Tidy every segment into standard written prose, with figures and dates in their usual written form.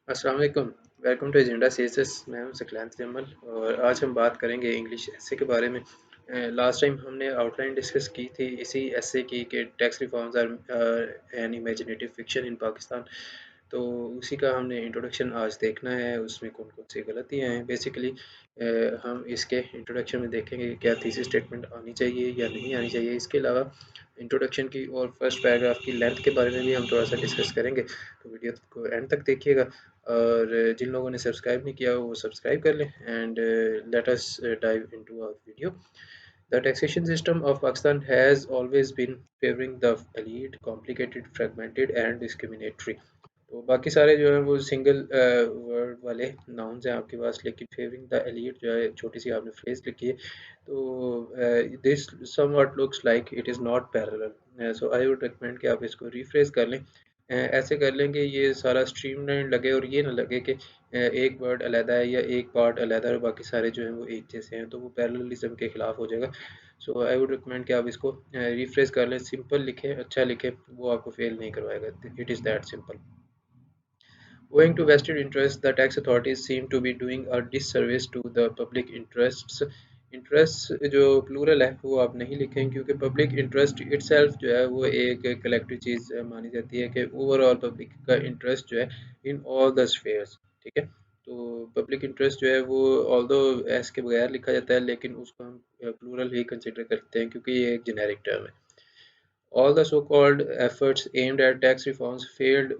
अस्सलाम वालेकुम। Welcome to agenda CSS. मैं हूं सकलांत जमल और आज हम बात करेंगे इंग्लिश एसे के बारे में। लास्ट टाइम हमने आउटलाइन डिस्कस की थी इसी एसे की कि tax reforms are an imaginative fiction in Pakistan. तो उसी का हमने इंट्रोडक्शन आज देखना है, उसमें कौन कौन सी गलतियाँ हैं। बेसिकली हम इसके इंट्रोडक्शन में देखेंगे कि क्या थीसिस स्टेटमेंट आनी चाहिए या नहीं आनी चाहिए। इसके अलावा इंट्रोडक्शन की और फर्स्ट पैराग्राफ की लेंथ के बारे में भी हम थोड़ा सा डिस्कस करेंगे, तो वीडियो को एंड तक देखिएगा। और जिन लोगों ने सब्सक्राइब नहीं किया वो सब्सक्राइब कर लें and let us dive into our video. The taxation system of Pakistan has always been favoring the elite, complicated, fragmented and discriminatory. तो बाकी सारे जो है वो सिंगल वर्ड वाले नाउन्स हैं आपके पास, लेकिन फेवरिंग द एलीट जो है छोटी सी आपने फ्रेज लिखी है। तो this somewhat looks like it is not parallel, so I would recommend कि आप इसको रिफ्रेज कर लें। ऐसे कर लें कि ये सारा स्ट्रीमलाइन लगे और ये ना लगे कि एक वर्ड अलहदा है या एक पार्ट अलहदा है और बाकी सारे जो हैं वो एक जैसे हैं, तो वो पैरेललिज्म के खिलाफ हो जाएगा। सो आई वुड रिकमेंड कि आप इसको रिफ्रेश कर लें, सिंपल लिखें, अच्छा लिखें, वो आपको फेल नहीं करवाएगा। It is that simple. Owing to vested interests, the tax authorities seem to be doing a disservice to the public interests. Interest जो प्लूरल है वो आप नहीं लिखें, क्योंकि पब्लिक इंटरेस्ट इटसेल्फ जो है वो एक कलेक्टिव चीज़ मानी जाती है कि ओवरऑल पब्लिक का इंटरेस्ट जो है इन ऑल द स्फेयर्स। ठीक है, तो पब्लिक इंटरेस्ट जो है वो ऑल्दो एस के बगैर लिखा जाता है, लेकिन उसको हम प्लूरल ही कंसिडर करते हैं क्योंकि ये एक जेनेरिक टर्म है। All the so-called efforts aimed at tax reforms failed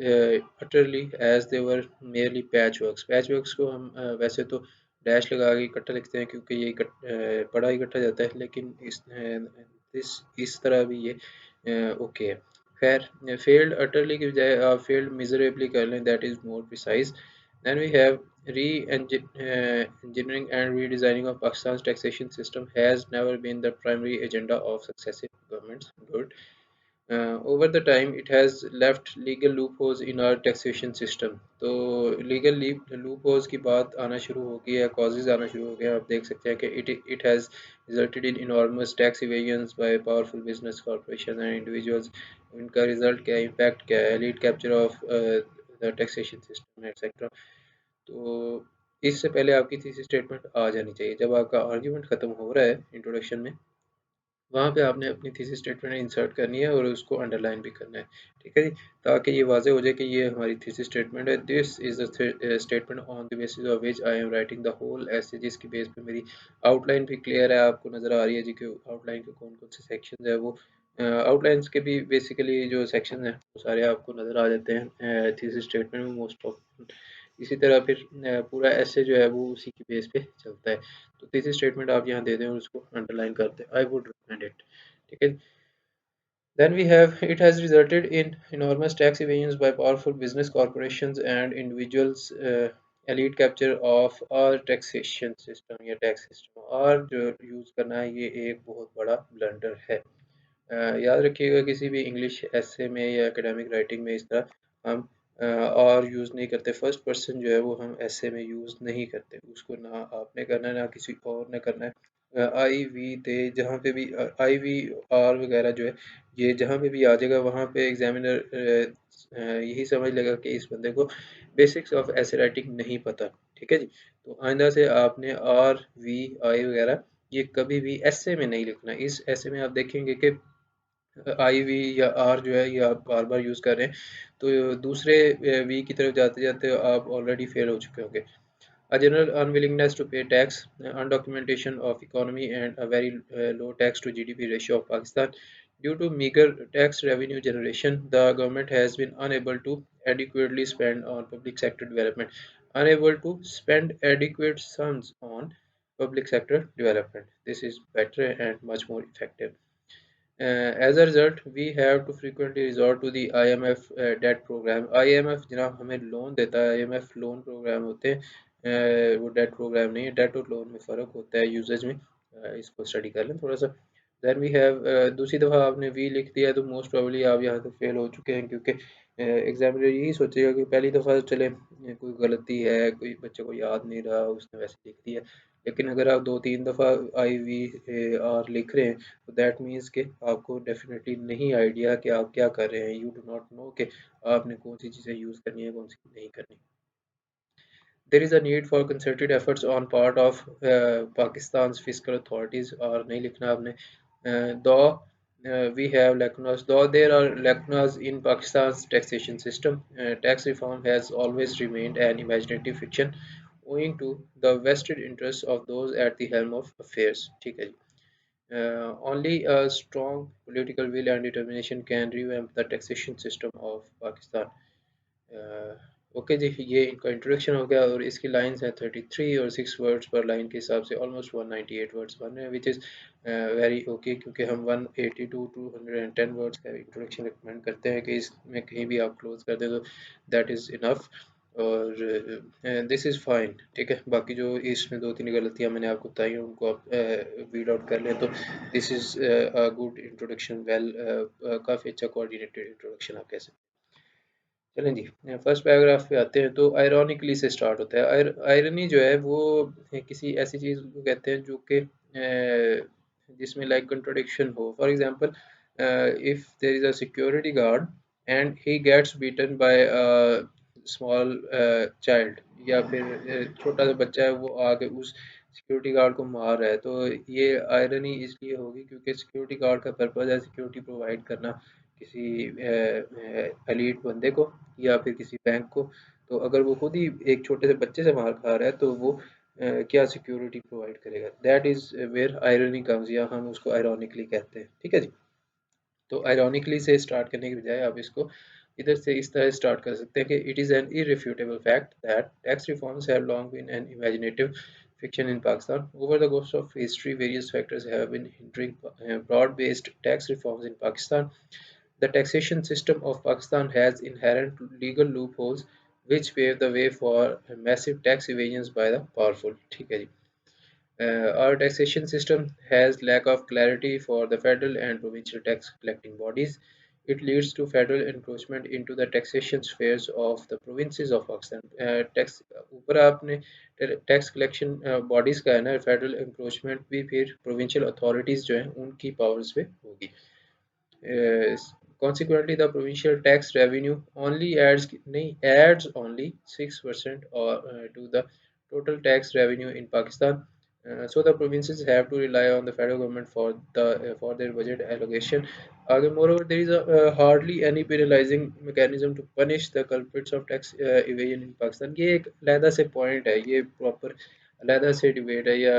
utterly, as they were merely patchworks. Patchworks को हम वैसे तो डैश लगा के इकट्ठा लिखते हैं क्योंकि ये बड़ा इकट्ठा जाता है, लेकिन इस तरह भी ये ओके है। खैर, failed utterly की बजाय आप failed miserably कर लें, that is more precise. Then we have engineering and redesigning of Pakistan's taxation system has never been the primary agenda of successive governments. Good. Over the time it has left legal loopholes in our taxation system. तो legal loopholes की बात आना शुरू हो गई है, causes आना शुरू हो गया। आप देख सकते हैं कि it has resulted in enormous tax evasions by powerful business corporations and individuals. इनका रिजल्ट क्या है, इम्पैक्ट क्या है, elite capture of the taxation system etc. तो इससे पहले आपकी थीसिस स्टेटमेंट आ जानी चाहिए। जब आपका आर्ग्यूमेंट खत्म हो रहा है इंट्रोडक्शन में, वहाँ पे आपने अपनी थीसिस स्टेटमेंट इंसर्ट करनी है और उसको अंडरलाइन भी करना है। ठीक है जी, ताकि ये वाज़ेह हो जाए कि ये हमारी थीसिस स्टेटमेंट है। This is the statement on the basis of which I am writing the whole essay, जिसकी बेस पे मेरी आउटलाइन भी क्लियर है, आपको नज़र आ रही है जी कि आउटलाइन के कौन कौन से सेक्शन है। वो आउटलाइंस के भी बेसिकली जो सेक्शन हैं वो सारे आपको नज़र आ जाते हैं थीसिस स्टेटमेंट में मोस्ट ऑफ। इसी तरह फिर पूरा ऐसे जो है वो उसी की बेस पे चलता है। तो थीसिस स्टेटमेंट आप यहाँ दे दें और उसको अंडरलाइन कर दें, आई वुड रिकमेंड इट। ठीक है। Then we have, it has resulted in enormous tax evasions by powerful business corporations and individuals, elite capture of our taxation system या tax system, और जो यूज़ करना है ये एक बहुत बड़ा ब्लंडर है। याद रखिएगा किसी भी इंग्लिश एसे में या एकेडमिक राइटिंग में इस तरह हम और यूज़ नहीं करते। फर्स्ट पर्सन जो है वो हम एसे में यूज़ नहीं करते, उसको ना आपने करना है ना किसी और ने करना है। आई वी दे, जहाँ पे भी आई वी आर वगैरह जो है ये जहाँ पे भी आ जाएगा वहाँ पे एग्जामिनर यही समझ लेगा कि इस बंदे को बेसिक्स ऑफ एसे राइटिंग नहीं पता। ठीक है जी, तो आइंदा से आपने आर वी आई वगैरह ये कभी भी एसे में नहीं लिखना। इस एसे में आप देखेंगे कि आई वी या आर जो है ये आप बार बार यूज़ कर रहे हैं, तो दूसरे वी की तरफ जाते जाते आप ऑलरेडी फेल हो चुके होंगे। A general unwillingness to pay tax, undocumentation of economy, and a very low tax to GDP ratio of Pakistan. Due to meager tax revenue generation, the government has been unable to adequately spend on public sector development. Unable to spend adequate sums on public sector development. This is better and much more effective. As a result, we have to frequently resort to the IMF debt program. IMF जनाब हमें loan देता है, IMF loan programme होते हैं, वो date programme नहीं है। Date और लोन में फ़र्क होता है यूजेज में, इसको स्टडी कर लें थोड़ा सा। देन वी हैव, दूसरी दफ़ा आपने वी लिख दिया तो मोस्ट प्रोबेबली आप यहाँ से फेल हो चुके हैं, क्योंकि एग्जामिनर यही सोचेगा कि पहली दफ़ा चले कोई गलती है, कोई बच्चे को याद नहीं रहा, उसने वैसे लिख दिया। लेकिन अगर आप 2-3 दफ़ा IVAR लिख रहे हैं तो दैट मीन्स कि आपको डेफिनेटली नहीं आइडिया कि आप क्या कर रहे हैं, यू डू नॉट नो कि आपने कौन सी चीज़ें यूज़ करनी है, कौन सी नहीं करनी। There is a need for concerted efforts on part of Pakistan's fiscal authorities और नहीं लिखना आपने though we have lacunas though there are lacunas in Pakistan's taxation system tax reform has always remained an imaginative fiction owing to the vested interests of those at the helm of affairs ठीक है जी only a strong political will and determination can revamp the taxation system of Pakistan okay ji ये इनका introduction हो गया और इसकी lines हैं 33 और 6 वर्ड्स पर लाइन के हिसाब से ऑलमोस्ट 198 वर्ड्स बन रहे हैं विच इज़ वेरी ओके क्योंकि हम 180 टू 210 वर्ड्स का इंट्रोडक्शन रिकमेंड करते हैं कि इसमें कहीं भी आप क्लोज कर दें तो दैट इज़ इनफ और दिस इज़ फाइन ठीक है बाकी जो इसमें 2-3 गलतियाँ मैंने आपको बताई हैं उनको आप वीड आउट कर लें तो this is a good introduction well काफ़ी अच्छा कोऑर्डिनेटेड इंट्रोडक्शन आप कह सकते हैं चलें जी फर्स्ट पैराग्राफ पे आते हैं तो आयरॉनिकली से स्टार्ट होता है आयरनी जो है वो किसी ऐसी चीज़ को कहते हैं जो कि जिसमें लाइक कंट्रोडिक्शन हो for example if there is a security guard and he gets beaten by small child या फिर छोटा सा बच्चा है वो आके उस सिक्योरिटी गार्ड को मार रहा है तो ये आयरनी इसलिए होगी क्योंकि सिक्योरिटी गार्ड का पर्पज़ है सिक्योरिटी प्रोवाइड करना किसी एलीट बंदे को या फिर किसी बैंक को तो अगर वो खुद ही एक छोटे से बच्चे से मार खा रहा है तो वो क्या सिक्योरिटी प्रोवाइड करेगा that is where irony comes या हम उसको आयरॉनिकली कहते हैं ठीक है जी तो आयरॉनिकली से स्टार्ट करने की बजाय आप इसको इधर से इस तरह स्टार्ट कर सकते हैं कि it is an irrefutable fact that tax reforms have long been an imaginative fiction in Pakistan. Over the course of history, various factors have been hindering broad-based tax reforms in Pakistan. The taxation system of Pakistan has inherent legal loopholes which pave the way for massive tax evasions by the powerful. ठीक है जी our taxation system has lack of clarity for the federal and provincial tax collecting bodies. It leads to federal encroachment into the taxation spheres of the provinces of Pakistan. Tax ऊपर आपने tax collection bodies का है ना federal encroachment भी फिर provincial authorities जो हैं उनकी पावर्स पे होगी consequently, the provincial tax revenue adds only 6% or to the total tax revenue in Pakistan. So the provinces have to rely on the federal government for their budget allocation. Moreover, there is hardly any penalizing mechanism to punish the culprits of tax evasion in Pakistan. ये एक अलहदा से point है ये proper अलहदा से debate है या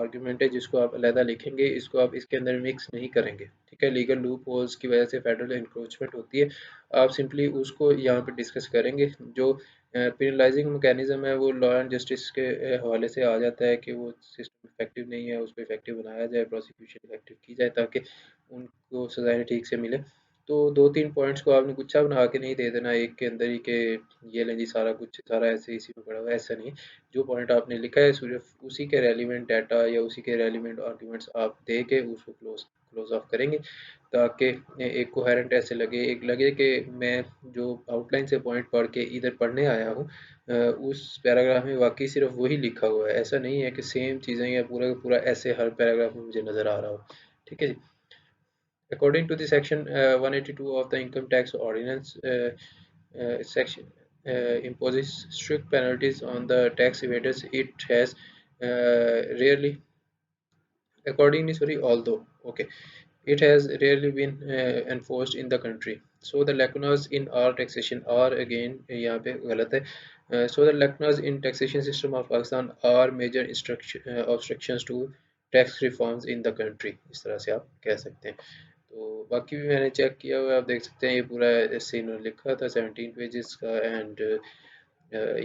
आर्ग्यूमेंट है जिसको आप अलहदा लिखेंगे इसको आप इसके अंदर मिक्स नहीं करेंगे ठीक है लीगल लूप होल्स की वजह से फेडरल इंक्रोचमेंट होती है आप सिंपली उसको यहाँ पे डिस्कस करेंगे जो पेनलाइजिंग मैकेनिज्म है वो लॉ एंड जस्टिस के हवाले से आ जाता है कि वो सिस्टम इफेक्टिव नहीं है उसको इफेक्टिव बनाया जाए प्रोसिक्यूशन इफेक्टिव की जाए ताकि उनको सजाएं ठीक से मिले तो 2-3 पॉइंट्स को आपने गुच्छा बना के नहीं दे देना एक के अंदर ही के ये लें जी सारा कुछ सारा ऐसे इसी में पड़ा हुआ है ऐसा नहीं जो पॉइंट आपने लिखा है सिर्फ उसी के रेलिवेंट डाटा या उसी के रेलिवेंट आर्गूमेंट्स आप दे के उसको क्लोज ऑफ करेंगे ताकि एक कोहेरेंट ऐसे लगे एक लगे कि मैं जो आउटलाइन से पॉइंट पढ़ के इधर पढ़ने आया हूँ उस पैराग्राफ में वाकई सिर्फ वही लिखा हुआ है ऐसा नहीं है कि सेम चीज़ें या पूरा का पूरा ऐसे हर पैराग्राफ में मुझे नज़र आ रहा हो ठीक है जी according to the section 182 of the income tax ordinance section imposes strict penalties on the tax evaders it has rarely accordingly sorry although okay it has rarely been enforced in the country so the lacunas in our taxation are again यहाँ पे गलत है so the lacunas in taxation system of Pakistan are major obstructions to tax reforms in the country इस तरह से आप कह सकते हैं तो बाकी भी मैंने चेक किया हुआ है आप देख सकते हैं ये पूरा ऐसे इन्होंने लिखा था 17 पेजेस का एंड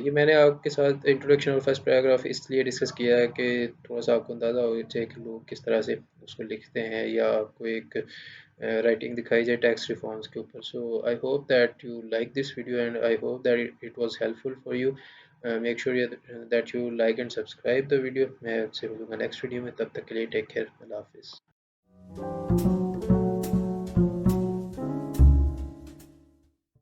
ये मैंने आपके साथ इंट्रोडक्शन और फर्स्ट पैराग्राफ इसलिए डिस्कस किया है कि थोड़ा सा आपको अंदाज़ा हो जाए कि लोग किस तरह से उसको लिखते हैं या आपको एक राइटिंग दिखाई जाए टैक्स रिफॉर्म्स के ऊपर so I hope that you like this video and I hope that it was helpful for you make sure that you like and subscribe the video मैं आपसे मिलूंगा नेक्स्ट वीडियो में तब तक के लिए टेक केयर अल्लाह हाफिज़